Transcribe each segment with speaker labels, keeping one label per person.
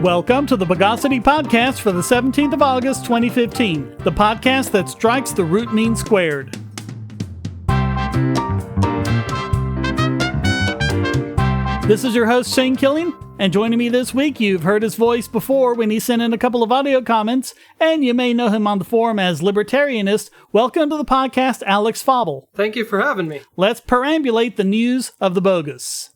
Speaker 1: Welcome to the Bogosity podcast for the 17th of August, 2015, the podcast that strikes the root mean squared. This is your host, Shane Killian, and joining me this week, you've heard his voice before when he sent in a couple of audio comments, and you may know him on the forum as Libertarianist. Welcome to the podcast, Alex Fauble.
Speaker 2: Thank you for having me.
Speaker 1: Let's perambulate the news of the Bogus.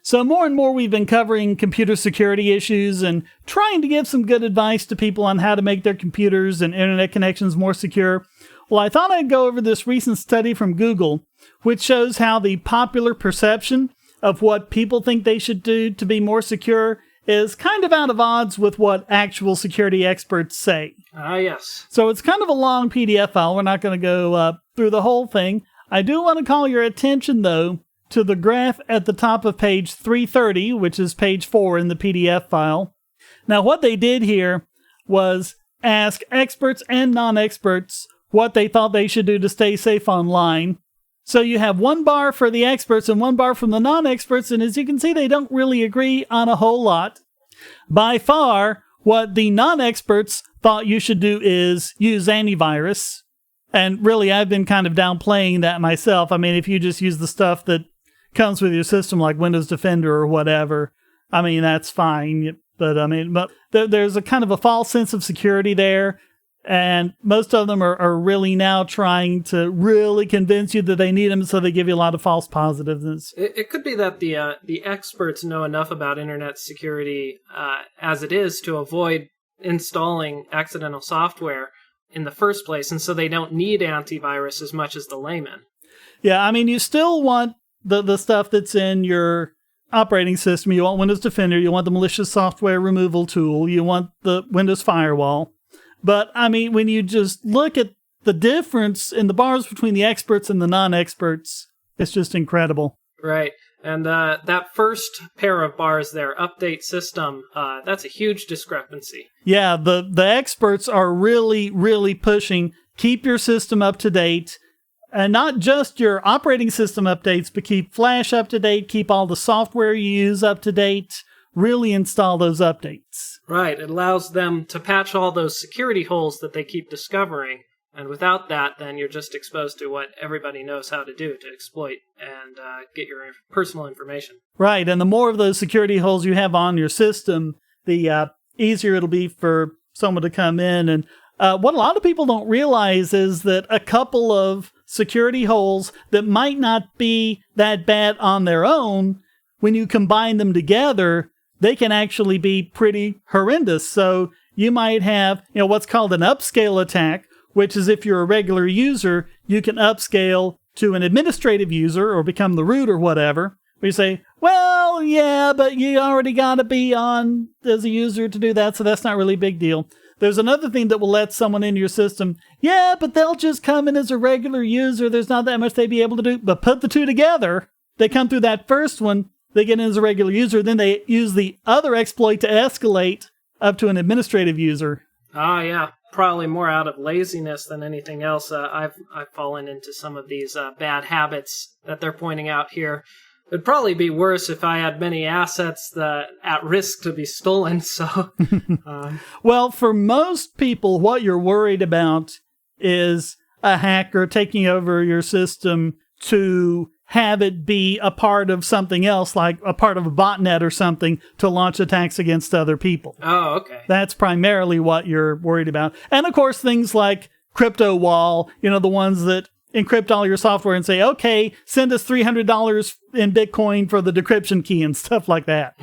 Speaker 1: So more and more we've been covering computer security issues and trying to give some good advice to people on how to make their computers and internet connections more secure. Well, I thought I'd go over this recent study from Google, which shows how the popular perception of what people think they should do to be more secure is kind of out of odds with what actual security experts say.
Speaker 2: Yes.
Speaker 1: So it's kind of a long PDF file. We're not going to go through the whole thing. I do want to call your attention, though, to the graph at the top of page 330, which is page 4 in the PDF file. Now, what they did here was ask experts and non-experts what they thought they should do to stay safe online. So you have one bar for the experts and one bar from the non-experts, and as you can see, they don't really agree on a whole lot. By far, what the non-experts thought you should do is use antivirus. And really, I've been kind of downplaying that myself. I mean, if you just use the stuff that comes with your system, like Windows Defender or whatever, I mean, that's fine. But there's a kind of a false sense of security there. And most of them are really now trying to really convince you that they need them, so they give you a lot of false positives.
Speaker 2: It could be that the experts know enough about internet security as it is to avoid installing accidental software in the first place, and so they don't need antivirus as much as the layman.
Speaker 1: Yeah, I mean, you still want the stuff that's in your operating system. You want Windows Defender, you want the malicious software removal tool, you want the Windows Firewall. But, I mean, when you just look at the difference in the bars between the experts and the non-experts, it's just incredible.
Speaker 2: Right. And that first pair of bars there, update system, that's a huge discrepancy.
Speaker 1: Yeah, the experts are really, really pushing, keep your system up to date. And not just your operating system updates, but keep Flash up to date, keep all the software you use up to date, really install those updates.
Speaker 2: Right, it allows them to patch all those security holes that they keep discovering, and without that, then you're just exposed to what everybody knows how to do to exploit and get your personal information.
Speaker 1: Right, and the more of those security holes you have on your system, the easier it'll be for someone to come in. And what a lot of people don't realize is that a couple of security holes that might not be that bad on their own, when you combine them together, they can actually be pretty horrendous. So you might have, what's called an upscale attack, which is if you're a regular user, you can upscale to an administrative user or become the root or whatever. Where you say, well, yeah, but you already got to be on as a user to do that, so that's not really a big deal. There's another thing that will let someone into your system. Yeah, but they'll just come in as a regular user. There's not that much they'd be able to do. But put the two together. They come through that first one. They get in as a regular user. Then they use the other exploit to escalate up to an administrative user.
Speaker 2: Yeah. Probably more out of laziness than anything else. I've fallen into some of these bad habits that they're pointing out here. It'd probably be worse if I had many assets that at risk to be stolen. So,
Speaker 1: well, for most people, what you're worried about is a hacker taking over your system to have it be a part of something else, like a part of a botnet or something, to launch attacks against other people.
Speaker 2: Oh, okay.
Speaker 1: That's primarily what you're worried about. And of course, things like crypto wall, the ones that encrypt all your software and say, okay, send us $300 in Bitcoin for the decryption key and stuff like that.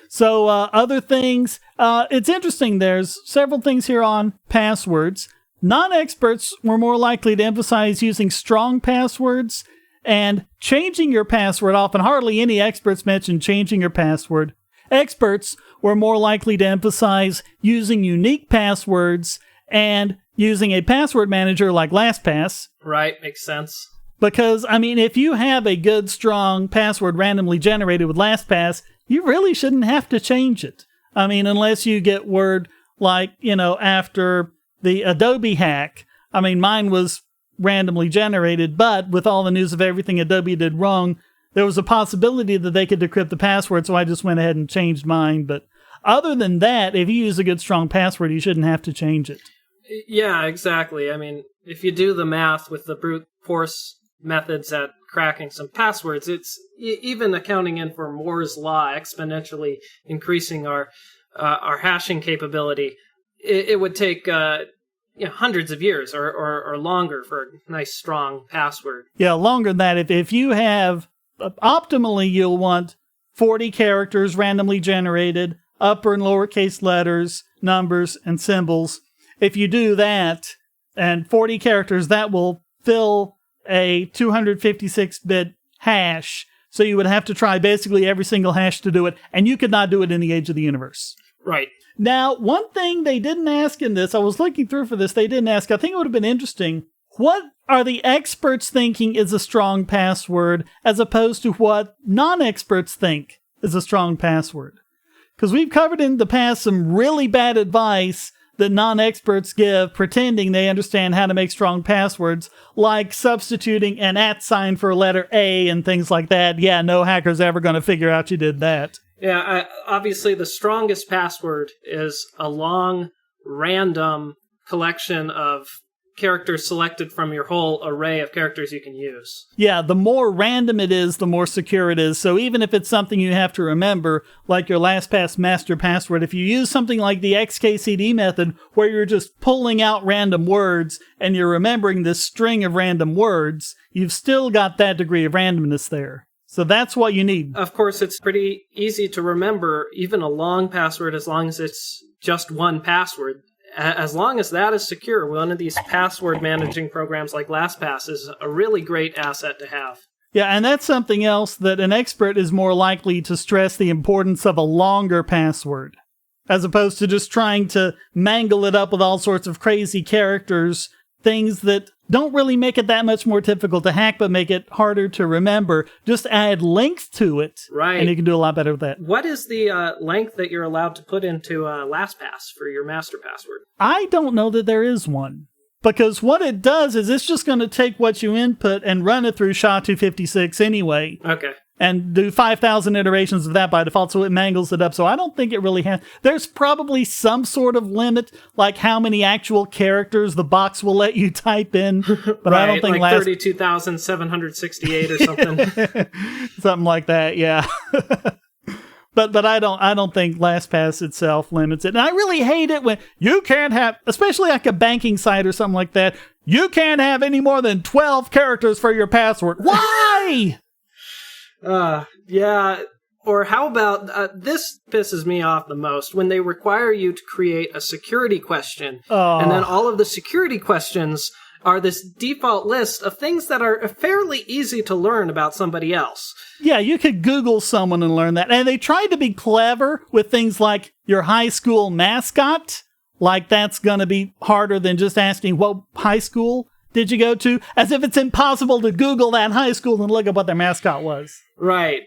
Speaker 1: So other things, it's interesting. There's several things here on passwords. Non-experts were more likely to emphasize using strong passwords and changing your password often. Hardly any experts mention changing your password. Experts were more likely to emphasize using unique passwords and using a password manager like LastPass.
Speaker 2: Right, makes sense.
Speaker 1: Because, if you have a good, strong password randomly generated with LastPass, you really shouldn't have to change it. Unless you get word like, after the Adobe hack. Mine was randomly generated, but with all the news of everything Adobe did wrong, there was a possibility that they could decrypt the password, so I just went ahead and changed mine. But Other than that, if you use a good strong password, you shouldn't have to change it.
Speaker 2: Yeah, exactly. I mean, if you do the math with the brute force methods at cracking some passwords, it's even accounting in for Moore's law, exponentially increasing our hashing capability. It would take hundreds of years or longer for a nice strong password.
Speaker 1: Yeah, longer than that. If you have, optimally, you'll want 40 characters randomly generated, upper and lowercase letters, numbers, and symbols. If you do that, and 40 characters, that will fill a 256-bit hash. So you would have to try basically every single hash to do it, and you could not do it in the age of the universe.
Speaker 2: Right.
Speaker 1: Now, one thing they didn't ask in this, I was looking through for this, they didn't ask, I think it would have been interesting, what are the experts thinking is a strong password as opposed to what non-experts think is a strong password? Because we've covered in the past some really bad advice that non-experts give pretending they understand how to make strong passwords, like substituting an @ sign for a letter A and things like that. Yeah, no hacker's ever going to figure out you did that.
Speaker 2: Yeah, obviously the strongest password is a long, random collection of characters selected from your whole array of characters you can use.
Speaker 1: Yeah, the more random it is, the more secure it is. So even if it's something you have to remember, like your LastPass master password, if you use something like the XKCD method, where you're just pulling out random words and you're remembering this string of random words, you've still got that degree of randomness there. So that's what you need.
Speaker 2: Of course, it's pretty easy to remember even a long password as long as it's just one password. As long as that is secure, one of these password managing programs like LastPass is a really great asset to have.
Speaker 1: Yeah, and that's something else that an expert is more likely to stress the importance of a longer password, as opposed to just trying to mangle it up with all sorts of crazy characters, things that don't really make it that much more difficult to hack, but make it harder to remember. Just add length to it,
Speaker 2: right?
Speaker 1: And you can do a lot better with that.
Speaker 2: What is the length that you're allowed to put into LastPass for your master password?
Speaker 1: I don't know that there is one. Because what it does is it's just going to take what you input and run it through SHA-256 anyway.
Speaker 2: Okay.
Speaker 1: And do 5,000 iterations of that by default, so it mangles it up. So I don't think it really has... There's probably some sort of limit, like how many actual characters the box will let you type in. But
Speaker 2: right,
Speaker 1: I don't think...
Speaker 2: like 32,768 or something.
Speaker 1: Something like that, yeah. But I don't think LastPass itself limits it. And I really hate it when you can't have... Especially like a banking site or something like that. You can't have any more than 12 characters for your password. Why?
Speaker 2: Yeah. Or how about, this pisses me off the most, when they require you to create a security question, and then all of the security questions are this default list of things that are fairly easy to learn about somebody else.
Speaker 1: Yeah, you could Google someone and learn that. And they tried to be clever with things like your high school mascot, like that's going to be harder than just asking what high school did you go to, as if it's impossible to Google that high school and look at what their mascot was.
Speaker 2: Right.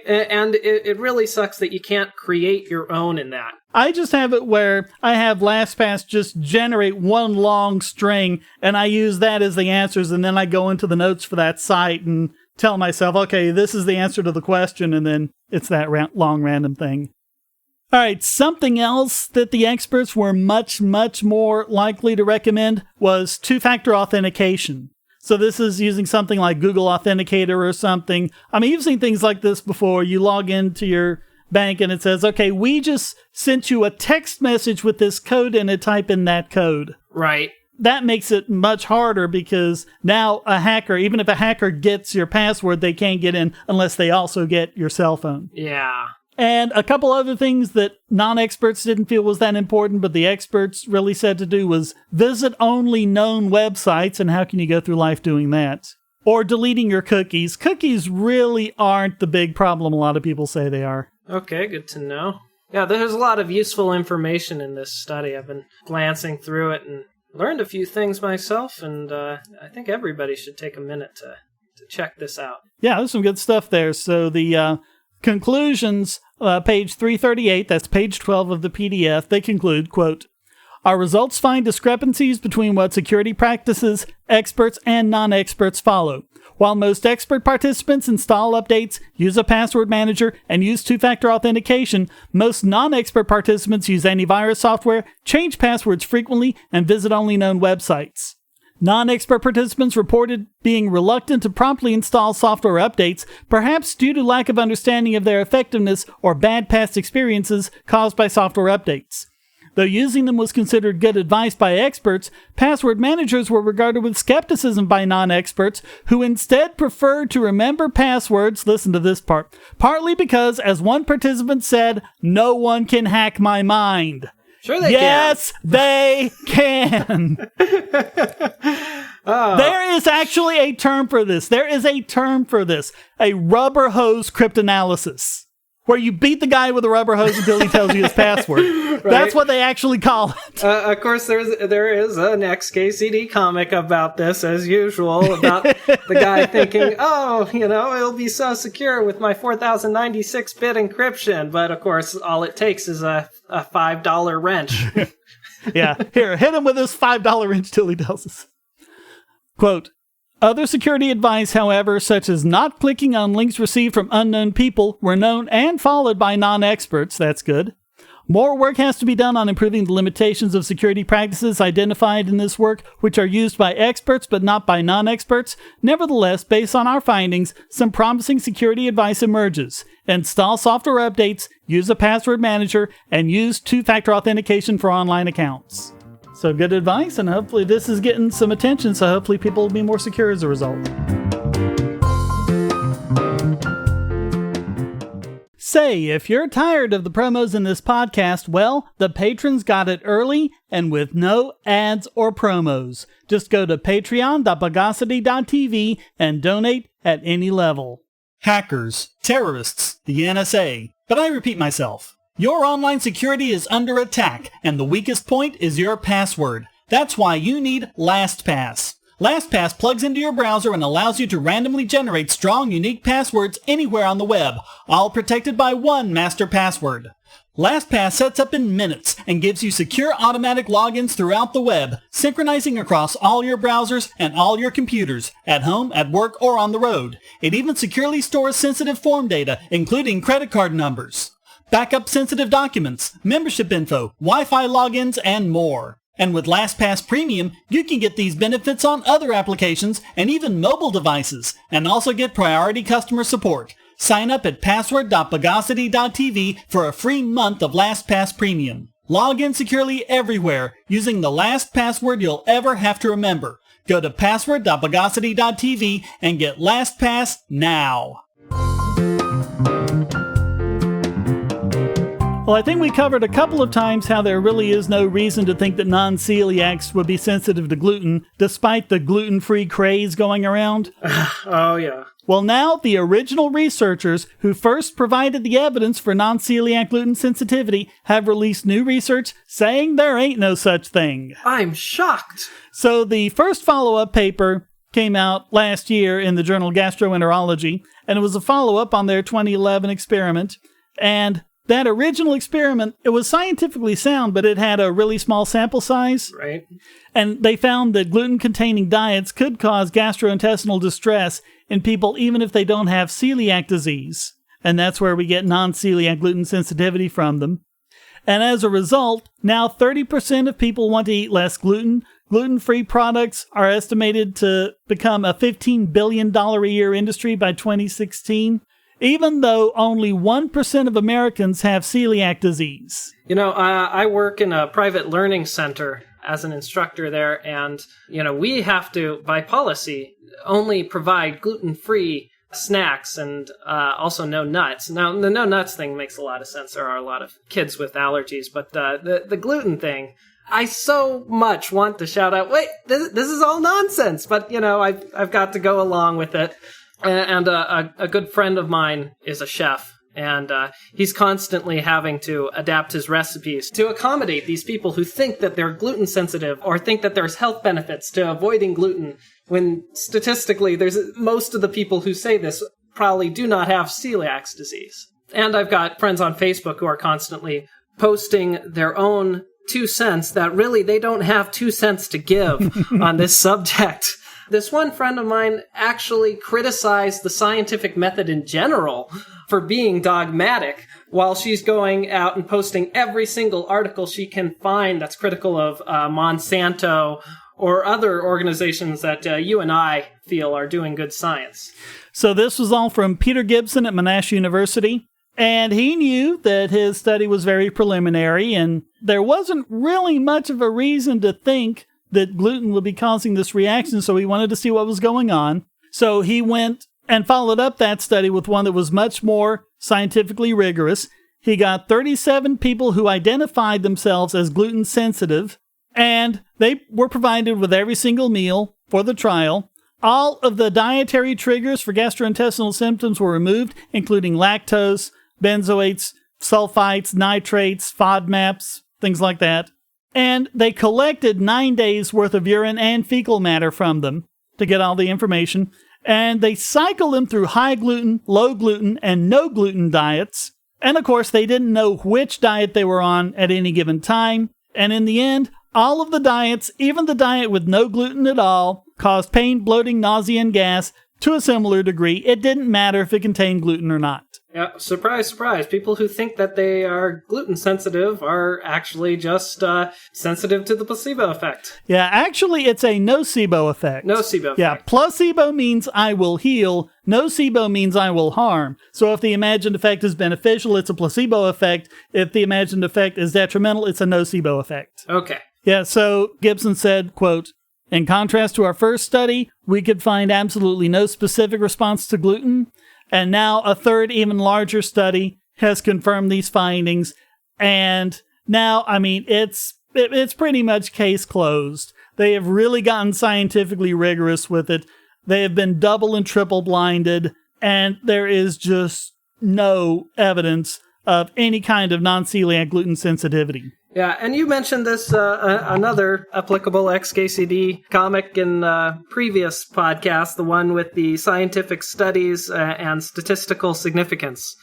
Speaker 2: And it really sucks that you can't create your own in that.
Speaker 1: I just have it where I have LastPass just generate one long string, and I use that as the answers, and then I go into the notes for that site and tell myself, okay, this is the answer to the question, and then it's that long random thing. All right, something else that the experts were much, much more likely to recommend was two-factor authentication. So this is using something like Google Authenticator or something. I mean, you've seen things like this before. You log into your bank and it says, okay, we just sent you a text message with this code in it, type in that code.
Speaker 2: Right.
Speaker 1: That makes it much harder because now a hacker, even if a hacker gets your password, they can't get in unless they also get your cell phone.
Speaker 2: Yeah.
Speaker 1: And a couple other things that non-experts didn't feel was that important, but the experts really said to do was visit only known websites, and how can you go through life doing that? Or deleting your cookies. Cookies really aren't the big problem a lot of people say they are.
Speaker 2: Okay, good to know. Yeah, there's a lot of useful information in this study. I've been glancing through it and learned a few things myself, and I think everybody should take a minute to check this out.
Speaker 1: Yeah, there's some good stuff there. So the conclusions, page 338, that's page 12 of the PDF, they conclude, quote, our results find discrepancies between what security practices experts and non-experts follow. While most expert participants install updates, use a password manager, and use two-factor authentication, most non-expert participants use antivirus software, change passwords frequently, and visit only known websites. Non-expert participants reported being reluctant to promptly install software updates, perhaps due to lack of understanding of their effectiveness or bad past experiences caused by software updates. Though using them was considered good advice by experts, password managers were regarded with skepticism by non-experts, who instead preferred to remember passwords, listen to this part, partly because, as one participant said, no one can hack my mind.
Speaker 2: Sure they
Speaker 1: yes,
Speaker 2: can.
Speaker 1: They can. There is actually a term for this. There is a term for this. A rubber hose cryptanalysis. Where you beat the guy with a rubber hose until he tells you his password. Right? That's what they actually call it.
Speaker 2: Of course, there is an XKCD comic about this, as usual, about the guy thinking, oh, it'll be so secure with my 4096-bit encryption. But, of course, all it takes is a $5 wrench.
Speaker 1: Yeah, here, hit him with this $5 wrench till he tells us. Quote, other security advice, however, such as not clicking on links received from unknown people, were known and followed by non-experts. That's good. More work has to be done on improving the limitations of security practices identified in this work, which are used by experts but not by non-experts. Nevertheless, based on our findings, some promising security advice emerges. Install software updates, use a password manager, and use two-factor authentication for online accounts. So good advice, and hopefully this is getting some attention, so hopefully people will be more secure as a result. Say, if you're tired of the promos in this podcast, well, the patrons got it early and with no ads or promos. Just go to patreon.bogosity.tv and donate at any level. Hackers, terrorists, the NSA. But I repeat myself. Your online security is under attack, and the weakest point is your password. That's why you need LastPass. LastPass plugs into your browser and allows you to randomly generate strong, unique passwords anywhere on the web, all protected by one master password. LastPass sets up in minutes and gives you secure automatic logins throughout the web, synchronizing across all your browsers and all your computers, at home, at work, or on the road. It even securely stores sensitive form data, including credit card numbers. Backup sensitive documents, membership info, Wi-Fi logins, and more. And with LastPass Premium, you can get these benefits on other applications and even mobile devices, and also get priority customer support. Sign up at password.bogosity.tv for a free month of LastPass Premium. Log in securely everywhere using the last password you'll ever have to remember. Go to password.bogosity.tv and get LastPass now. Well, I think we covered a couple of times how there really is no reason to think that non-celiacs would be sensitive to gluten, despite the gluten-free craze going around.
Speaker 2: Oh, yeah.
Speaker 1: Well, now the original researchers who first provided the evidence for non-celiac gluten sensitivity have released new research saying there ain't no such thing.
Speaker 2: I'm shocked.
Speaker 1: So the first follow-up paper came out last year in the journal Gastroenterology, and it was a follow-up on their 2011 experiment, and that original experiment, it was scientifically sound, but it had a really small sample size.
Speaker 2: Right.
Speaker 1: And they found that gluten-containing diets could cause gastrointestinal distress in people even if they don't have celiac disease. And that's where we get non-celiac gluten sensitivity from them. And as a result, now 30% of people want to eat less gluten. Gluten-free products are estimated to become a $15 billion a year industry by 2016. Even though only 1% of Americans have celiac disease.
Speaker 2: I work in a private learning center as an instructor there, and, we have to, by policy, only provide gluten-free snacks and also no nuts. Now, the no nuts thing makes a lot of sense. There are a lot of kids with allergies, but the gluten thing, I so much want to shout out, wait, this is all nonsense, but, I've got to go along with it. And a good friend of mine is a chef, and he's constantly having to adapt his recipes to accommodate these people who think that they're gluten sensitive or think that there's health benefits to avoiding gluten, when statistically most of the people who say this probably do not have celiac disease. And I've got friends on Facebook who are constantly posting their own 2 cents that really they don't have 2 cents to give on this subject. This one friend of mine actually criticized the scientific method in general for being dogmatic, while she's going out and posting every single article she can find that's critical of Monsanto or other organizations that you and I feel are doing good science.
Speaker 1: So this was all from Peter Gibson at Monash University. And he knew that his study was very preliminary, and there wasn't really much of a reason to think that gluten would be causing this reaction, so he wanted to see what was going on. So he went and followed up that study with one that was much more scientifically rigorous. He got 37 people who identified themselves as gluten sensitive, and they were provided with every single meal for the trial. All of the dietary triggers for gastrointestinal symptoms were removed, including lactose, benzoates, sulfites, nitrates, FODMAPs, things like that. And they collected 9 days worth of urine and fecal matter from them to get all the information. And they cycled them through high gluten, low gluten, and no gluten diets. And of course, they didn't know which diet they were on at any given time. And in the end, all of the diets, even the diet with no gluten at all, caused pain, bloating, nausea, and gas to a similar degree. It didn't matter if it contained gluten or not.
Speaker 2: Yeah, surprise, surprise. People who think that they are gluten sensitive are actually just sensitive to the placebo effect.
Speaker 1: Yeah, actually, it's a nocebo effect.
Speaker 2: Nocebo effect.
Speaker 1: Yeah, placebo means I will heal. Nocebo means I will harm. So if the imagined effect is beneficial, it's a placebo effect. If the imagined effect is detrimental, it's a nocebo effect.
Speaker 2: Okay.
Speaker 1: Yeah, so Gibson said, quote, "In contrast to our first study, we could find absolutely no specific response to gluten. And now a third, even larger study has confirmed these findings. And now, I mean, it's pretty much case closed. They have really gotten scientifically rigorous with it. They have been double and triple blinded. And there is just no evidence of any kind of non-celiac gluten sensitivity."
Speaker 2: Yeah, and you mentioned this, another applicable XKCD comic in previous podcast, the one with the scientific studies and statistical significance.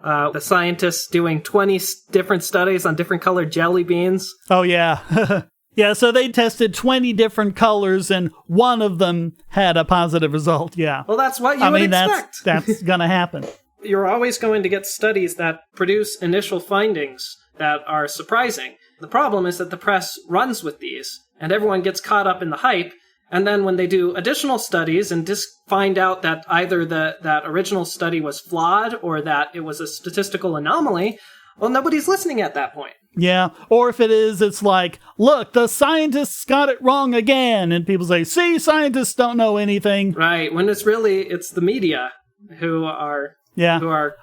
Speaker 2: The scientists doing 20 different studies on different colored jelly beans.
Speaker 1: Oh, yeah. Yeah, so they tested 20 different colors, and one of them had a positive result, yeah.
Speaker 2: Well, that's what you would expect.
Speaker 1: That's going to happen.
Speaker 2: You're always going to get studies that produce initial findings that are surprising. The problem is that the press runs with these, and everyone gets caught up in the hype, and then when they do additional studies and just find out that either that original study was flawed or that it was a statistical anomaly, well, nobody's listening at that point.
Speaker 1: Yeah, or if it is, it's like, look, the scientists got it wrong again, and people say, see, scientists don't know anything.
Speaker 2: Right, when it's the media who are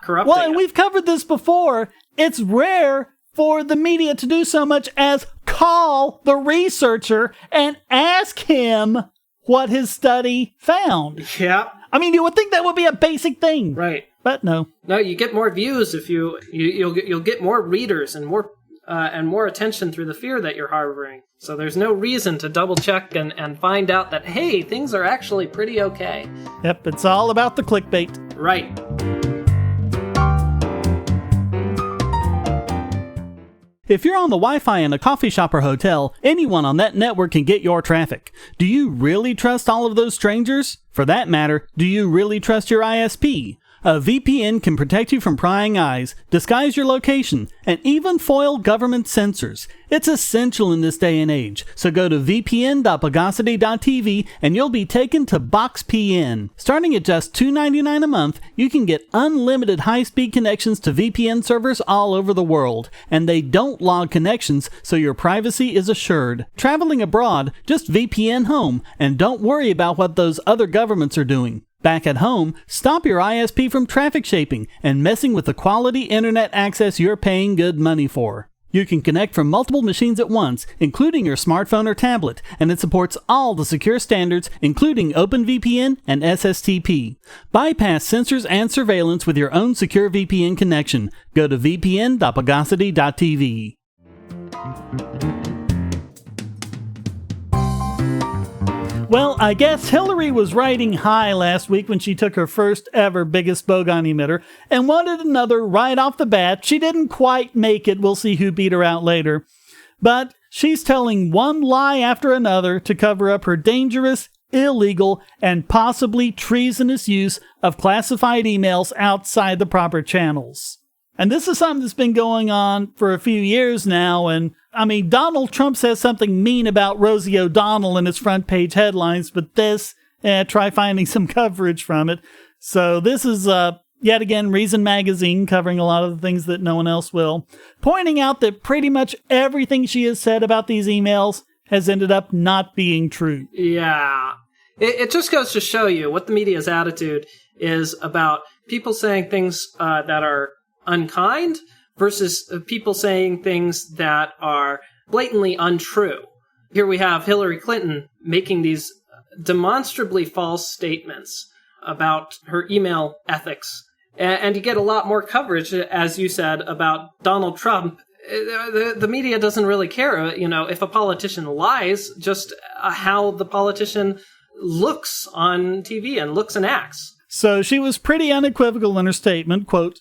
Speaker 2: corrupting
Speaker 1: Well, and we've covered this before. It's rare for the media to do so much as call the researcher and ask him what his study found.
Speaker 2: Yeah.
Speaker 1: I mean, you would think that would be a basic thing.
Speaker 2: Right.
Speaker 1: But no.
Speaker 2: No, you get more views if you'll get more readers and more attention through the fear that you're harboring. So there's no reason to double check and find out that, hey, things are actually pretty okay.
Speaker 1: Yep, it's all about the clickbait.
Speaker 2: Right.
Speaker 1: If you're on the Wi-Fi in a coffee shop or hotel, anyone on that network can get your traffic. Do you really trust all of those strangers? For that matter, do you really trust your ISP? A VPN can protect you from prying eyes, disguise your location, and even foil government censors. It's essential in this day and age, so go to vpn.bogosity.tv and you'll be taken to BoxPN. Starting at just $2.99 a month, you can get unlimited high-speed connections to VPN servers all over the world, and they don't log connections, so your privacy is assured. Traveling abroad, just VPN home, and don't worry about what those other governments are doing. Back at home, stop your ISP from traffic shaping and messing with the quality internet access you're paying good money for. You can connect from multiple machines at once, including your smartphone or tablet, and it supports all the secure standards, including OpenVPN and SSTP. Bypass censors and surveillance with your own secure VPN connection. Go to vpn.bogosity.tv. Well, I guess Hillary was riding high last week when she took her first ever biggest Bogon emitter and wanted another right off the bat. She didn't quite make it. We'll see who beat her out later. But she's telling one lie after another to cover up her dangerous, illegal, and possibly treasonous use of classified emails outside the proper channels. And this is something that's been going on for a few years now. And I mean, Donald Trump says something mean about Rosie O'Donnell in his front page headlines, but this, try finding some coverage from it. So this is, yet again, Reason Magazine covering a lot of the things that no one else will, pointing out that pretty much everything she has said about these emails has ended up not being true.
Speaker 2: Yeah. It just goes to show you what the media's attitude is about people saying things that are unkind versus people saying things that are blatantly untrue. Here we have Hillary Clinton making these demonstrably false statements about her email ethics. And you get a lot more coverage, as you said, about Donald Trump. The media doesn't really care, if a politician lies, just how the politician looks on TV and looks and acts.
Speaker 1: So she was pretty unequivocal in her statement, quote,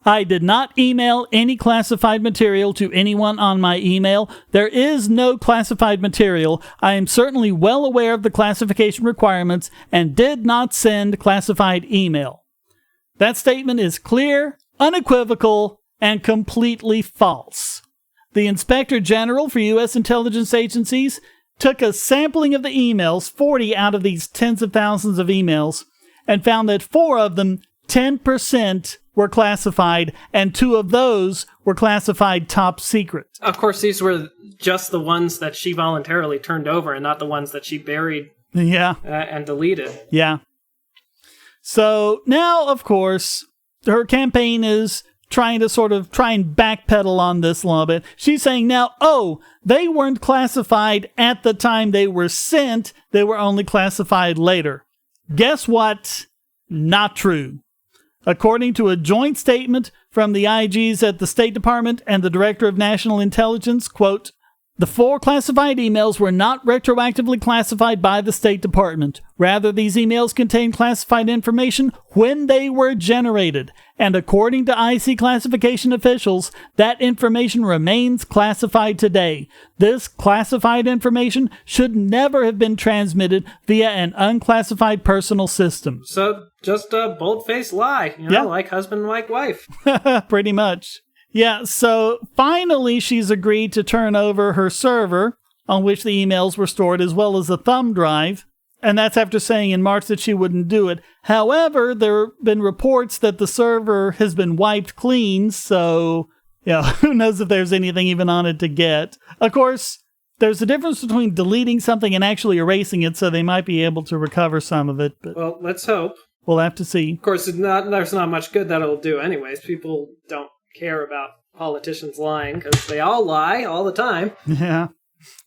Speaker 1: "I did not email any classified material to anyone on my email. There is no classified material. I am certainly well aware of the classification requirements and did not send classified email." That statement is clear, unequivocal, and completely false. The Inspector General for U.S. intelligence agencies took a sampling of the emails, 40 out of these tens of thousands of emails, and found that 4 of them, 10%, were classified, and 2 of those were classified top secret.
Speaker 2: Of course, these were just the ones that she voluntarily turned over and not the ones that she buried and deleted.
Speaker 1: Yeah. So now, of course, her campaign is trying to try and backpedal on this a little bit. She's saying now, they weren't classified at the time they were sent. They were only classified later. Guess what? Not true. According to a joint statement from the IGs at the State Department and the Director of National Intelligence, quote, "The 4 classified emails were not retroactively classified by the State Department. Rather, these emails contained classified information when they were generated. And according to IC classification officials, that information remains classified today. This classified information should never have been transmitted via an unclassified personal system."
Speaker 2: So just a bold-faced lie, like husband, like wife.
Speaker 1: Pretty much. Yeah, so finally she's agreed to turn over her server on which the emails were stored, as well as a thumb drive. And that's after saying in March that she wouldn't do it. However, there have been reports that the server has been wiped clean, so who knows if there's anything even on it to get. Of course, there's a difference between deleting something and actually erasing it, so they might be able to recover some of it. But
Speaker 2: well, let's hope.
Speaker 1: We'll have to see.
Speaker 2: Of course, there's not much good that it'll do anyways. People don't care about politicians lying because they all lie all the time.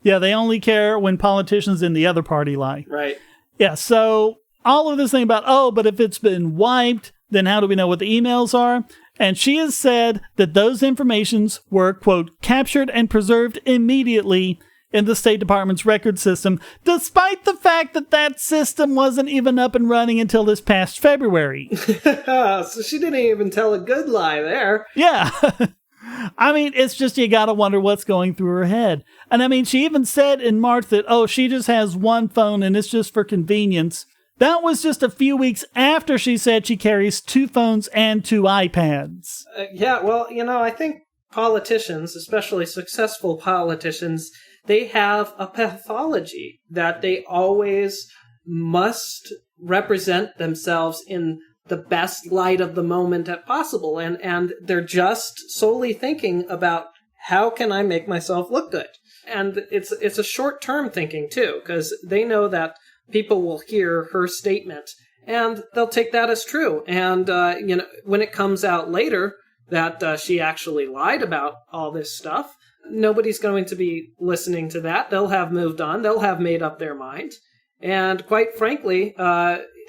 Speaker 2: Yeah, they only care when politicians in the other party lie. Right.
Speaker 1: Yeah, so all of this thing about, but if it's been wiped, then how do we know what the emails are? And she has said that those informations were, quote, "captured and preserved immediately in the State Department's record system, despite the fact that that system wasn't even up and running until this past February."
Speaker 2: So she didn't even tell a good lie there.
Speaker 1: Yeah. I mean, it's just, you gotta wonder what's going through her head. And I mean, she even said in March that, she just has one phone and it's just for convenience. That was just a few weeks after she said she carries 2 phones and 2 iPads.
Speaker 2: I think politicians, especially successful politicians, they have a pathology that they always must represent themselves in the best light of the moment possible. And they're just solely thinking about, how can I make myself look good? And it's a short-term thinking, too, because they know that people will hear her statement and they'll take that as true. And, when it comes out later that she actually lied about all this stuff, nobody's going to be listening to that. They'll have moved on. They'll have made up their mind. And quite frankly,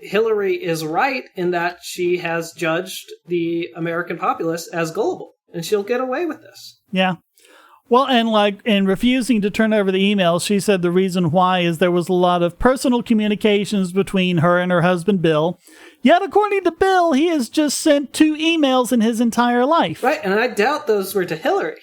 Speaker 2: Hillary is right in that she has judged the American populace as gullible, and she'll get away with this.
Speaker 1: Yeah. Well, and in refusing to turn over the emails, she said the reason why is there was a lot of personal communications between her and her husband, Bill. Yet, according to Bill, he has just sent 2 emails in his entire life.
Speaker 2: Right, and I doubt those were to Hillary.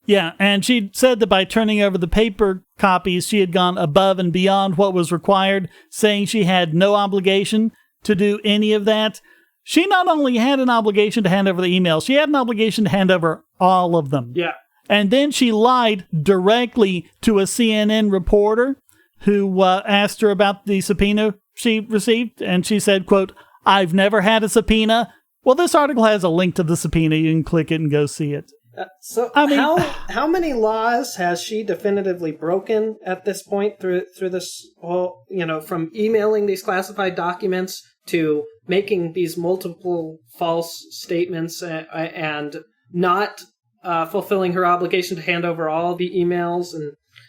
Speaker 1: Yeah, and she said that by turning over the paper copies, she had gone above and beyond what was required, saying she had no obligation to do any of that. She not only had an obligation to hand over the emails, she had an obligation to hand over all of them.
Speaker 2: Yeah.
Speaker 1: And then she lied directly to a CNN reporter who asked her about the subpoena she received, and she said, quote, "I've never had a subpoena." Well, this article has a link to the subpoena. You can click it and go see it.
Speaker 2: How many laws has she definitively broken at this point through this whole, from emailing these classified documents to making these multiple false statements and not fulfilling her obligation to hand over all the emails,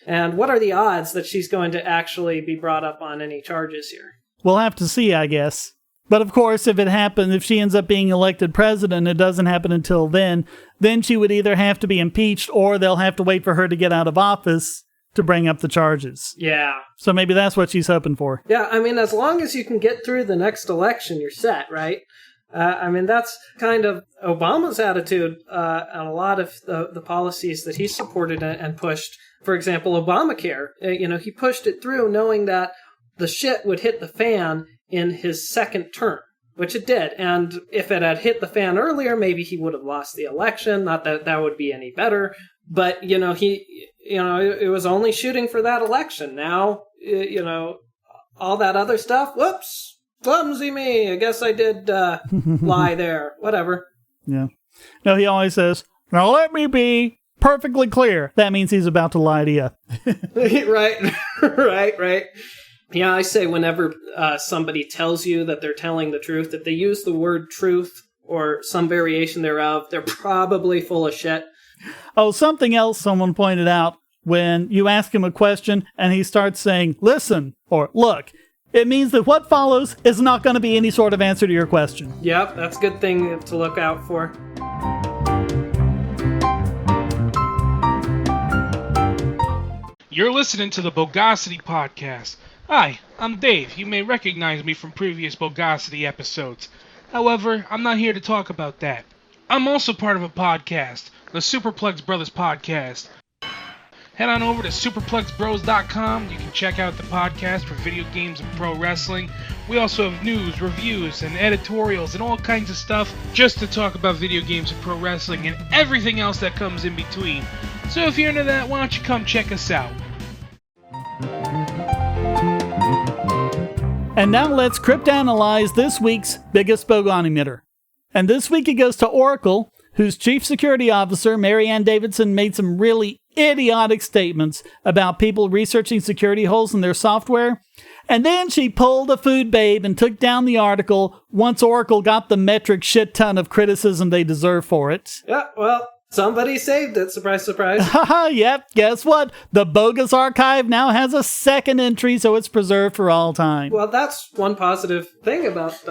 Speaker 2: and what are the odds that she's going to actually be brought up on any charges here?
Speaker 1: We'll have to see, I guess. But of course, if she ends up being elected president, it doesn't happen until then she would either have to be impeached or they'll have to wait for her to get out of office to bring up the charges.
Speaker 2: Yeah.
Speaker 1: So maybe that's what she's hoping for.
Speaker 2: Yeah, as long as you can get through the next election, you're set, right? That's kind of Obama's attitude on a lot of the policies that he supported and pushed. For example, Obamacare. He pushed it through knowing that the shit would hit the fan in his second term, which it did. And if it had hit the fan earlier, maybe he would have lost the election. Not that that would be any better, but it was only shooting for that election. Now, all that other stuff. Whoops, clumsy me. I guess I did lie there. Whatever. Yeah.
Speaker 1: No, he always says, "Now let me be perfectly clear." That means he's about to lie to you.
Speaker 2: Right. Yeah, I say whenever somebody tells you that they're telling the truth, if they use the word truth or some variation thereof, they're probably full of shit.
Speaker 1: Oh, something else someone pointed out, when you ask him a question and he starts saying, "Listen," or "Look," it means that what follows is not going to be any sort of answer to your question.
Speaker 2: Yep, that's a good thing to look out for.
Speaker 3: You're listening to the Bogosity podcast. Hi, I'm Dave. You may recognize me from previous Bogosity episodes. However, I'm not here to talk about that. I'm also part of a podcast, the Superplex Brothers Podcast. Head on over to superplexbros.com. You can check out the podcast for video games and pro wrestling. We also have news, reviews, and editorials and all kinds of stuff just to talk about video games and pro wrestling and everything else that comes in between. So if you're into that, why don't you come check us out?
Speaker 1: And now let's cryptanalyze this week's biggest Bogon emitter. And this week it goes to Oracle, whose chief security officer, Mary Ann Davidson, made some really idiotic statements about people researching security holes in their software. And then she pulled a food babe and took down the article once Oracle got the metric shit ton of criticism they deserve for it.
Speaker 2: Yeah, well, somebody saved it. Surprise, surprise.
Speaker 1: Haha, yep. Guess what? The Bogus archive now has a second entry, so it's preserved for all time.
Speaker 2: Well, that's one positive thing about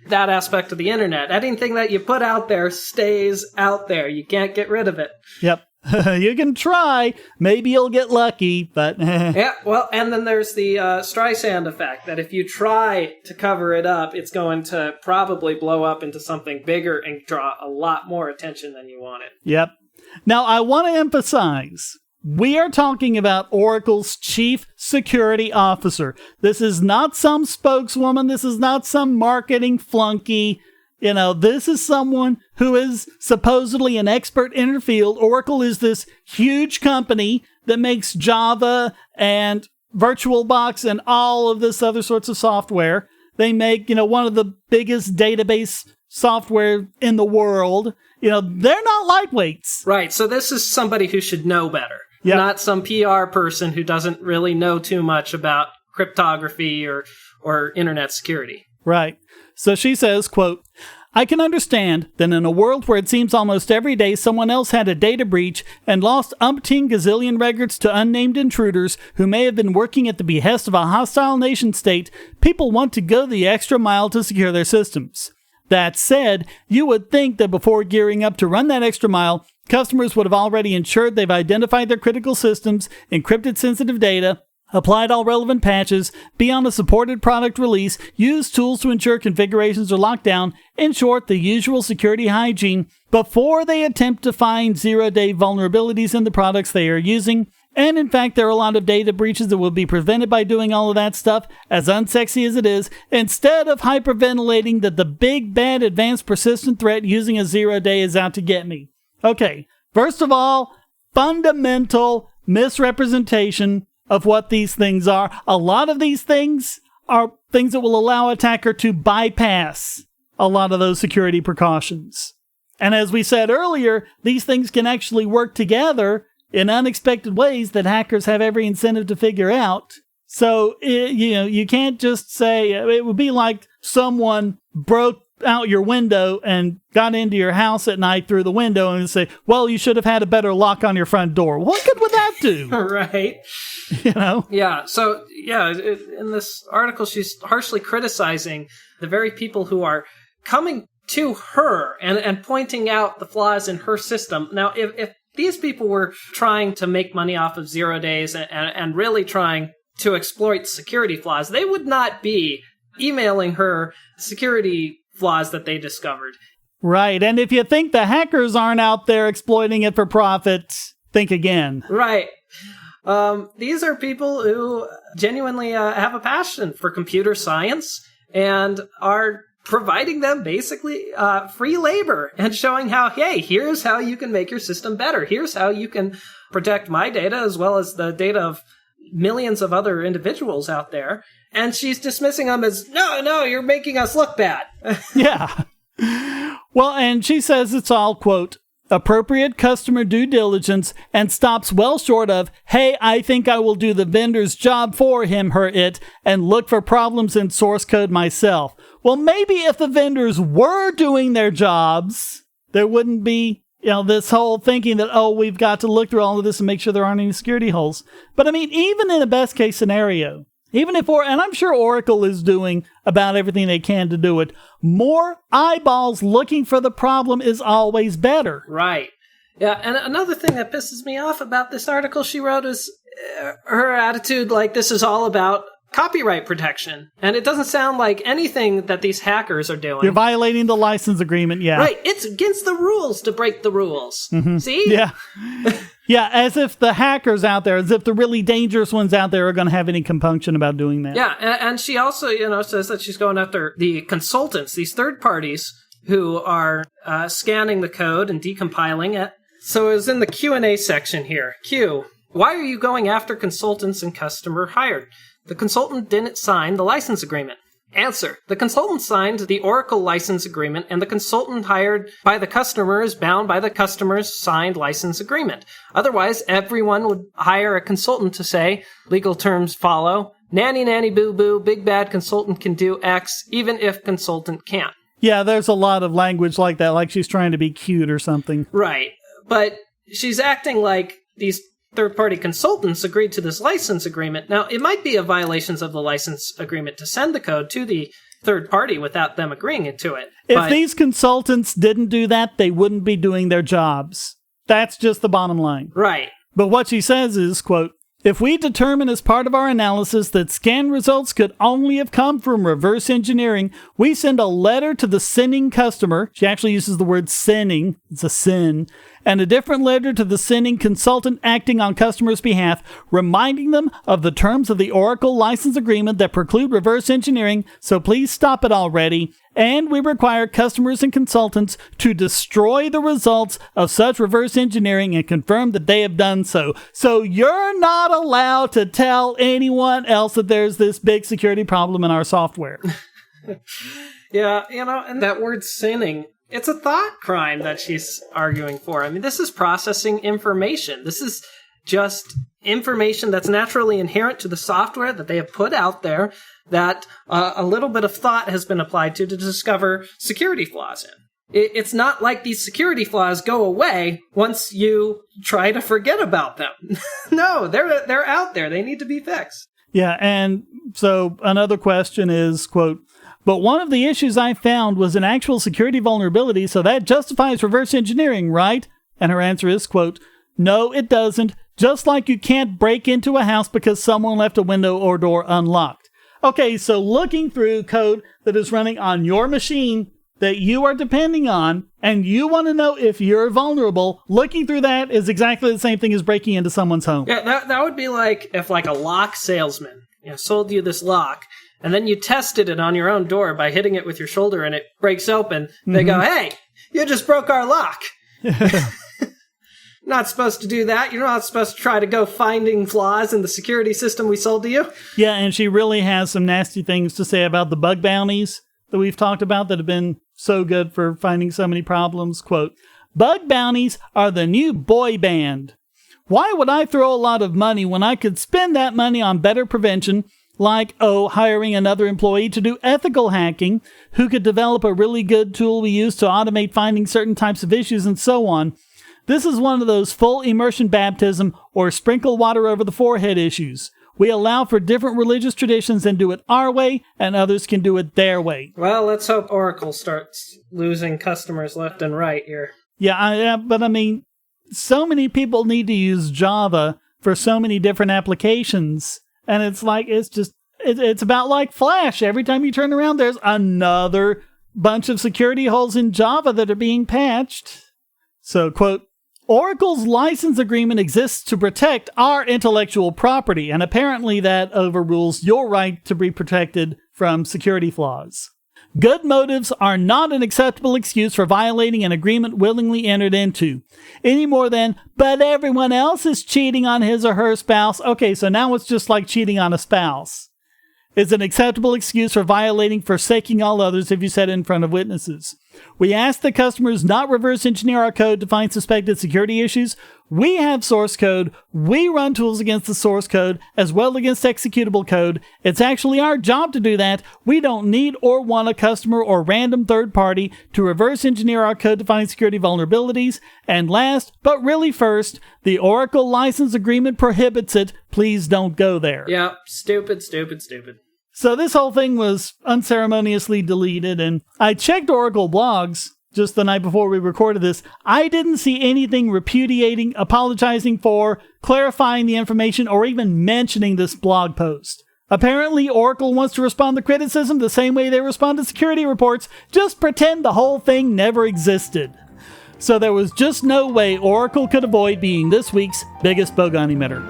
Speaker 2: that aspect of the internet. Anything that you put out there stays out there. You can't get rid of it.
Speaker 1: Yep. You can try. Maybe you'll get lucky, but...
Speaker 2: Yeah, well, and then there's the Streisand effect, that if you try to cover it up, it's going to probably blow up into something bigger and draw a lot more attention than you wanted.
Speaker 1: Yep. Now, I want to emphasize, we are talking about Oracle's chief security officer. This is not some spokeswoman. This is not some marketing flunky. This is someone who is supposedly an expert in her field. Oracle is this huge company that makes Java and VirtualBox and all of this other sorts of software. They make, one of the biggest database software in the world. They're not lightweights.
Speaker 2: Right. So this is somebody who should know better.
Speaker 1: Yep.
Speaker 2: Not some PR person who doesn't really know too much about cryptography or internet security.
Speaker 1: Right. So she says, quote, "I can understand that in a world where it seems almost every day someone else had a data breach and lost umpteen gazillion records to unnamed intruders who may have been working at the behest of a hostile nation state, people want to go the extra mile to secure their systems. That said, you would think that before gearing up to run that extra mile, customers would have already ensured they've identified their critical systems, encrypted sensitive data, applied all relevant patches, be on a supported product release, use tools to ensure configurations are locked down, in short, the usual security hygiene, before they attempt to find zero-day vulnerabilities in the products they are using. And in fact, there are a lot of data breaches that will be prevented by doing all of that stuff, as unsexy as it is, instead of hyperventilating that the big, bad, advanced, persistent threat using a zero-day is out to get me. Okay, first of all, fundamental misrepresentation of what these things are. A lot of these things are things that will allow an attacker to bypass a lot of those security precautions. And as we said earlier, these things can actually work together in unexpected ways that hackers have every incentive to figure out. So, you can't just say, it would be like someone broke out your window and got into your house at night through the window and say, well, you should have had a better lock on your front door. What good would that do?
Speaker 2: Right. Yeah. So, in this article, she's harshly criticizing the very people who are coming to her and pointing out the flaws in her system. Now, if these people were trying to make money off of 0 days and really trying to exploit security flaws, they would not be emailing her security flaws that they discovered.
Speaker 1: Right. And if you think the hackers aren't out there exploiting it for profit, think again.
Speaker 2: Right. These are people who genuinely have a passion for computer science and are providing them basically free labor and showing how, hey, here's how you can make your system better. Here's how you can protect my data as well as the data of millions of other individuals out there. And she's dismissing them as, no, you're making us look bad.
Speaker 1: Yeah. Well, and she says it's all, quote, appropriate customer due diligence and stops well short of, hey, I think I will do the vendor's job for him, her, it, and look for problems in source code myself. Well, maybe if the vendors were doing their jobs, there wouldn't be, this whole thinking that, oh, we've got to look through all of this and make sure there aren't any security holes. But I mean, even in a best case scenario, even if, and I'm sure Oracle is doing about everything they can to do it, more eyeballs looking for the problem is always better.
Speaker 2: Right. Yeah, and another thing that pisses me off about this article she wrote is her attitude like this is all about copyright protection. And it doesn't sound like anything that these hackers are doing.
Speaker 1: You're violating the license agreement, yeah.
Speaker 2: Right, it's against the rules to break the rules. Mm-hmm. See?
Speaker 1: Yeah. Yeah, as if the hackers out there, as if the really dangerous ones out there are going to have any compunction about doing that.
Speaker 2: Yeah, and she also, says that she's going after the consultants, these third parties who are scanning the code and decompiling it. So it was in the Q&A section here. Q, why are you going after consultants and customer hired? The consultant didn't sign the license agreement. Answer. The consultant signed the Oracle license agreement, and the consultant hired by the customer is bound by the customer's signed license agreement. Otherwise, everyone would hire a consultant to say, legal terms follow, nanny, nanny, boo-boo, big bad consultant can do X, even if consultant can't.
Speaker 1: Yeah, there's a lot of language like that, like she's trying to be cute or something.
Speaker 2: Right. But she's acting like these third-party consultants agreed to this license agreement. Now, it might be a violation of the license agreement to send the code to the third party without them agreeing to it.
Speaker 1: If these consultants didn't do that, they wouldn't be doing their jobs. That's just the bottom line.
Speaker 2: Right.
Speaker 1: But what she says is, quote, if we determine as part of our analysis that scan results could only have come from reverse engineering, we send a letter to the sinning customer. She actually uses the word sinning. It's a sin. And a different letter to the sinning consultant acting on customer's behalf, reminding them of the terms of the Oracle license agreement that preclude reverse engineering, so please stop it already. And we require customers and consultants to destroy the results of such reverse engineering and confirm that they have done so. So you're not allowed to tell anyone else that there's this big security problem in our software.
Speaker 2: Yeah, and that word sinning, it's a thought crime that she's arguing for. I mean, this is processing information. This is just information that's naturally inherent to the software that they have put out there that a little bit of thought has been applied to discover security flaws in. It's not like these security flaws go away once you try to forget about them. No, they're out there. They need to be fixed.
Speaker 1: Yeah, and so another question is, quote, but one of the issues I found was an actual security vulnerability, so that justifies reverse engineering, right? And her answer is, quote, no, it doesn't. Just like you can't break into a house because someone left a window or door unlocked. Okay, so looking through code that is running on your machine that you are depending on, and you want to know if you're vulnerable, looking through that is exactly the same thing as breaking into someone's home.
Speaker 2: Yeah, that would be like if like a lock salesman sold you this lock, and then you tested it on your own door by hitting it with your shoulder and it breaks open. They go, hey, you just broke our lock. Not supposed to do that. You're not supposed to try to go finding flaws in the security system we sold to you.
Speaker 1: Yeah, and she really has some nasty things to say about the bug bounties that we've talked about that have been so good for finding so many problems. Quote, bug bounties are the new boy band. Why would I throw a lot of money when I could spend that money on better prevention, like, hiring another employee to do ethical hacking, who could develop a really good tool we use to automate finding certain types of issues and so on. This is one of those full immersion baptism or sprinkle water over the forehead issues. We allow for different religious traditions and do it our way, and others can do it their way.
Speaker 2: Well, let's hope Oracle starts losing customers left and right here.
Speaker 1: Yeah, but I mean, so many people need to use Java for so many different applications, and it's like, it's about like Flash. Every time you turn around, there's another bunch of security holes in Java that are being patched. So, quote, Oracle's license agreement exists to protect our intellectual property, and apparently that overrules your right to be protected from security flaws. Good motives are not an acceptable excuse for violating an agreement willingly entered into, any more than, but everyone else is cheating on his or her spouse. Okay, so now it's just like cheating on a spouse. Is an acceptable excuse for violating forsaking all others if you said it in front of witnesses. We ask that customers not reverse engineer our code to find suspected security issues. We have source code. We run tools against the source code as well against executable code. It's actually our job to do that. We don't need or want a customer or random third party to reverse engineer our code to find security vulnerabilities. And last, but really first, the Oracle license agreement prohibits it. Please don't go there.
Speaker 2: Yeah, stupid.
Speaker 1: So this whole thing was unceremoniously deleted, and I checked Oracle blogs just the night before we recorded this. I didn't see anything repudiating, apologizing for, clarifying the information, or even mentioning this blog post. Apparently, Oracle wants to respond to criticism the same way they respond to security reports. Just pretend the whole thing never existed. So there was just no way Oracle could avoid being this week's biggest Bogon emitter.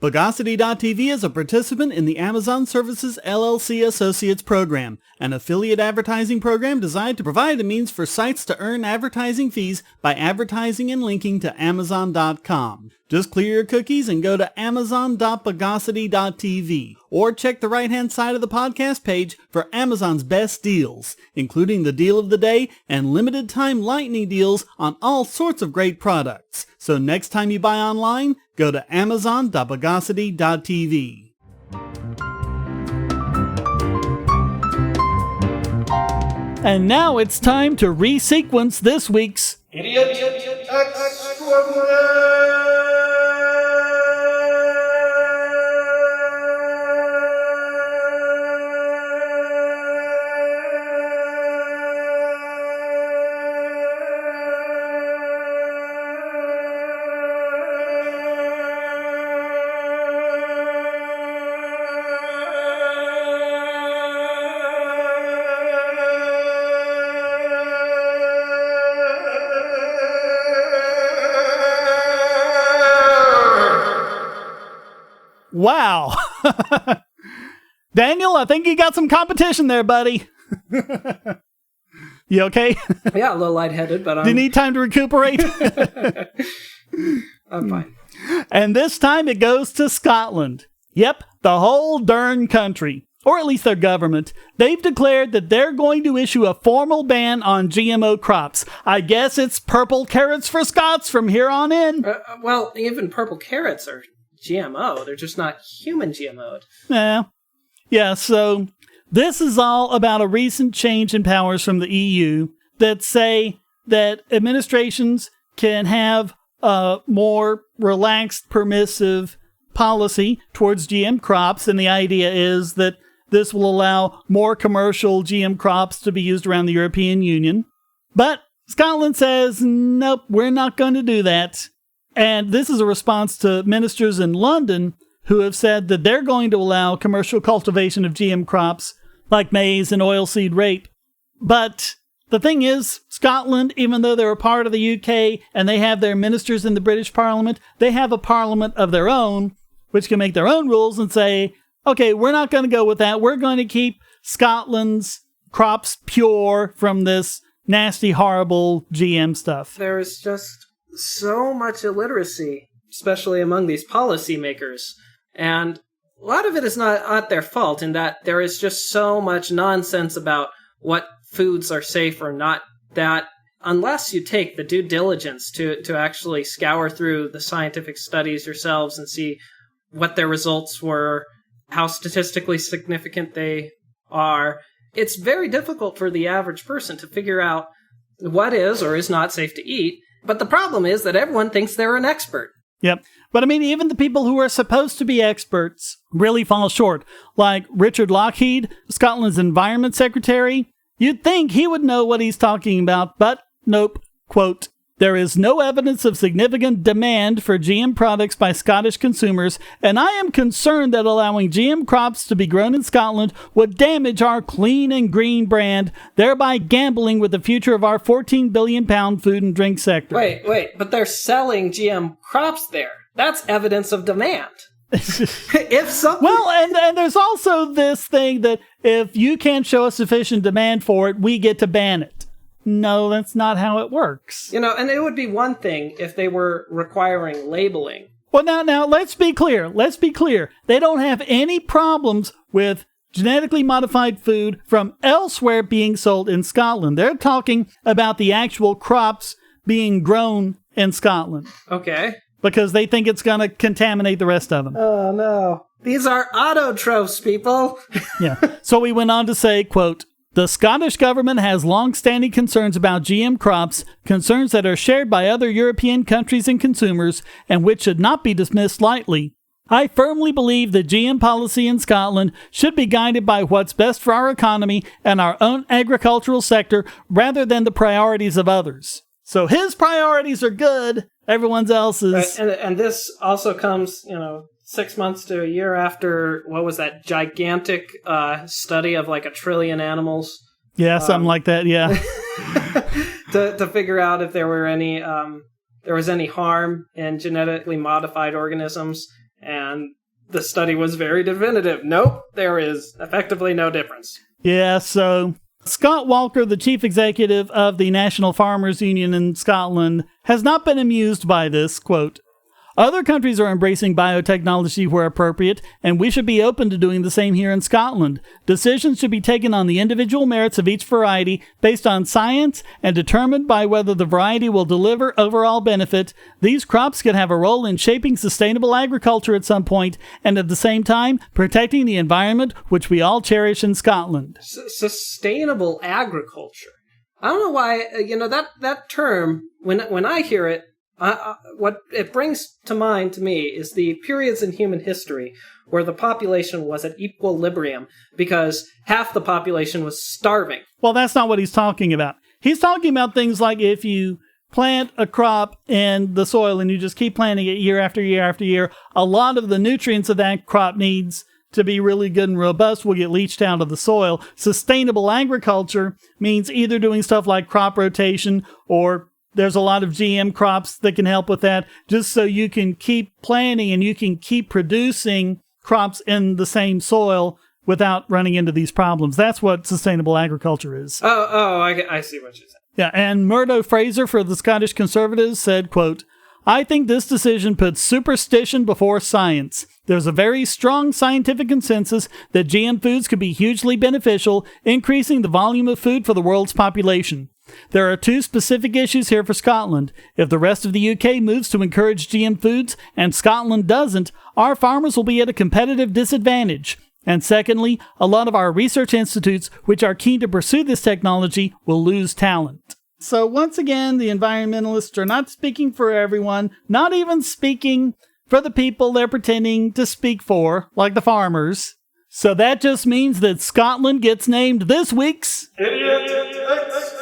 Speaker 1: Bogosity.tv is a participant in the Amazon Services LLC Associates Program, an affiliate advertising program designed to provide a means for sites to earn advertising fees by advertising and linking to Amazon.com. Just clear your cookies and go to amazon.bogosity.tv, or check the right-hand side of the podcast page for Amazon's best deals, including the deal of the day and limited-time lightning deals on all sorts of great products. So next time you buy online, go to amazon.bogosity.tv. And now it's time to resequence this week's
Speaker 4: Idiot Extraordinaire!
Speaker 1: Wow. Daniel, I think you got some competition there, buddy. You okay?
Speaker 2: Yeah, a little lightheaded, but
Speaker 1: Do you need time to recuperate?
Speaker 2: I'm fine.
Speaker 1: And this time it goes to Scotland. Yep, the whole darn country, or at least their government. They've declared that they're going to issue a formal ban on GMO crops. I guess it's purple carrots for Scots from here on in.
Speaker 2: Well, even purple carrots are GMO. They're just not human GMO'd.
Speaker 1: Yeah, so this is all about a recent change in powers from the EU that say that administrations can have a more relaxed, permissive policy towards GM crops, and the idea is that this will allow more commercial GM crops to be used around the European Union. But Scotland says, nope, we're not going to do that. And this is a response to ministers in London who have said that they're going to allow commercial cultivation of GM crops like maize and oilseed rape. But the thing is, Scotland, even though they're a part of the UK and they have their ministers in the British Parliament, they have a parliament of their own, which can make their own rules and say, okay, we're not going to go with that. We're going to keep Scotland's crops pure from this nasty, horrible GM stuff.
Speaker 2: There's just so much illiteracy, especially among these policymakers. And a lot of it is not their fault in that there is just so much nonsense about what foods are safe or not, that unless you take the due diligence to actually scour through the scientific studies yourselves and see what their results were, how statistically significant they are, it's very difficult for the average person to figure out what is or is not safe to eat. But the problem is that everyone thinks they're an expert.
Speaker 1: Yep. But I mean, even the people who are supposed to be experts really fall short. Like Richard Lockheed, Scotland's Environment Secretary. You'd think he would know what he's talking about, but nope. Quote, there is no evidence of significant demand for GM products by Scottish consumers, and I am concerned that allowing GM crops to be grown in Scotland would damage our clean and green brand, thereby gambling with the future of our £14 billion food and drink sector.
Speaker 2: Wait, but they're selling GM crops there. That's evidence of demand. If something...
Speaker 1: Well, and there's also this thing that if you can't show a sufficient demand for it, we get to ban it. No, that's not how it works.
Speaker 2: You know, and it would be one thing if they were requiring labeling.
Speaker 1: Well, now, let's be clear. They don't have any problems with genetically modified food from elsewhere being sold in Scotland. They're talking about the actual crops being grown in Scotland.
Speaker 2: Okay.
Speaker 1: Because they think it's going to contaminate the rest of them.
Speaker 2: Oh, no. These are autotrophs, people.
Speaker 1: Yeah. So we went on to say, quote, the Scottish government has long-standing concerns about GM crops, concerns that are shared by other European countries and consumers, and which should not be dismissed lightly. I firmly believe that GM policy in Scotland should be guided by what's best for our economy and our own agricultural sector rather than the priorities of others. So his priorities are good, everyone else's.
Speaker 2: Right. And this also comes, 6 months to a year after, what was that gigantic study of like 1 trillion animals?
Speaker 1: Yeah, something like that, yeah.
Speaker 2: to figure out if there was any harm in genetically modified organisms. And the study was very definitive. Nope, there is effectively no difference.
Speaker 1: Yeah, so Scott Walker, the chief executive of the National Farmers Union in Scotland, has not been amused by this, quote, other countries are embracing biotechnology where appropriate, and we should be open to doing the same here in Scotland. Decisions should be taken on the individual merits of each variety based on science and determined by whether the variety will deliver overall benefit. These crops could have a role in shaping sustainable agriculture at some point, and at the same time, protecting the environment which we all cherish in Scotland.
Speaker 2: Sustainable agriculture. I don't know why, that term, when I hear it, what it brings to mind to me is the periods in human history where the population was at equilibrium because half the population was starving.
Speaker 1: Well, that's not what he's talking about. He's talking about things like if you plant a crop in the soil and you just keep planting it year after year after year, a lot of the nutrients that that crop needs to be really good and robust will get leached out of the soil. Sustainable agriculture means either doing stuff like crop rotation, or there's a lot of GM crops that can help with that, just so you can keep planting and you can keep producing crops in the same soil without running into these problems. That's what sustainable agriculture is.
Speaker 2: I see what you're saying.
Speaker 1: Yeah, and Murdo Fraser for the Scottish Conservatives said, quote, I think this decision puts superstition before science. There's a very strong scientific consensus that GM foods could be hugely beneficial, increasing the volume of food for the world's population. There are two specific issues here for Scotland. If the rest of the UK moves to encourage GM foods and Scotland doesn't, our farmers will be at a competitive disadvantage. And secondly, a lot of our research institutes, which are keen to pursue this technology, will lose talent. So once again, the environmentalists are not speaking for everyone, not even speaking for the people they're pretending to speak for, like the farmers. So that just means that Scotland gets named this week's Idiot Express.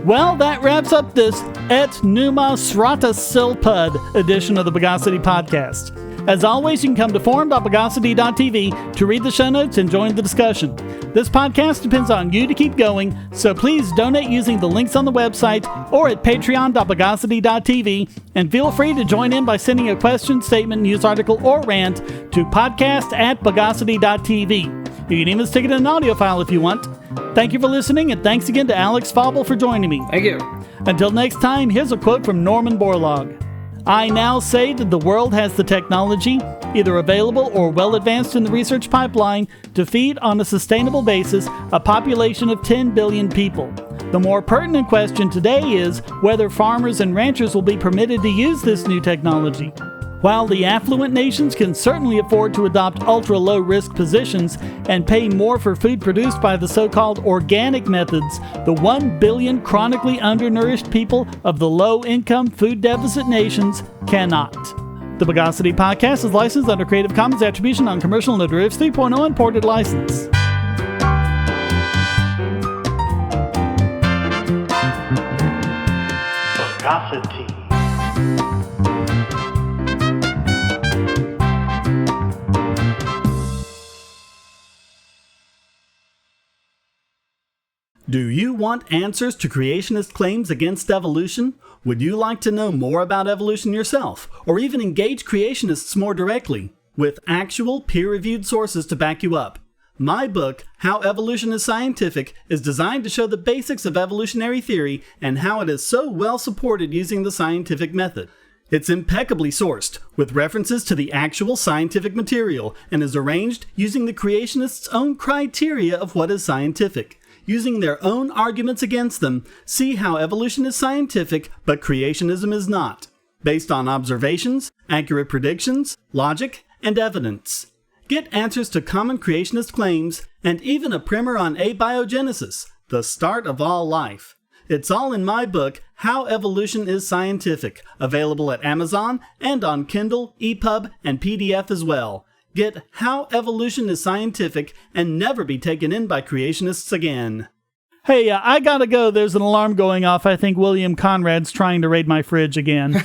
Speaker 1: Well, that wraps up this Et Numa Srata Silpud edition of the Bogosity podcast. As always, you can come to forum.bogosity.tv to read the show notes and join the discussion. This podcast depends on you to keep going, so please donate using the links on the website or at patreon.bogosity.tv, and feel free to join in by sending a question, statement, news article, or rant to podcast@bogosity.tv. You can even stick it in an audio file if you want. Thank you for listening, and thanks again to Alex Fauble for joining me.
Speaker 2: Thank you.
Speaker 1: Until next time, here's a quote from Norman Borlaug. I now say that the world has the technology, either available or well advanced in the research pipeline, to feed on a sustainable basis a population of 10 billion people. The more pertinent question today is whether farmers and ranchers will be permitted to use this new technology. While the affluent nations can certainly afford to adopt ultra-low risk positions and pay more for food produced by the so-called organic methods, the 1 billion chronically undernourished people of the low-income food deficit nations cannot. The Bogosity podcast is licensed under Creative Commons Attribution Non-Commercial No Derivatives 3.0 Imported License.
Speaker 4: Bogosity.
Speaker 1: Do you want answers to creationist claims against evolution? Would you like to know more about evolution yourself, or even engage creationists more directly, with actual peer-reviewed sources to back you up? My book, How Evolution is Scientific, is designed to show the basics of evolutionary theory and how it is so well supported using the scientific method. It's impeccably sourced, with references to the actual scientific material, and is arranged using the creationists' own criteria of what is scientific. Using their own arguments against them, see how evolution is scientific, but creationism is not, based on observations, accurate predictions, logic, and evidence. Get answers to common creationist claims, and even a primer on abiogenesis, the start of all life. It's all in my book, How Evolution is Scientific, available at Amazon and on Kindle, EPUB, and PDF as well. Get How Evolution is Scientific and never be taken in by creationists again. Hey, I gotta go. There's an alarm going off. I think William Conrad's trying to raid my fridge again.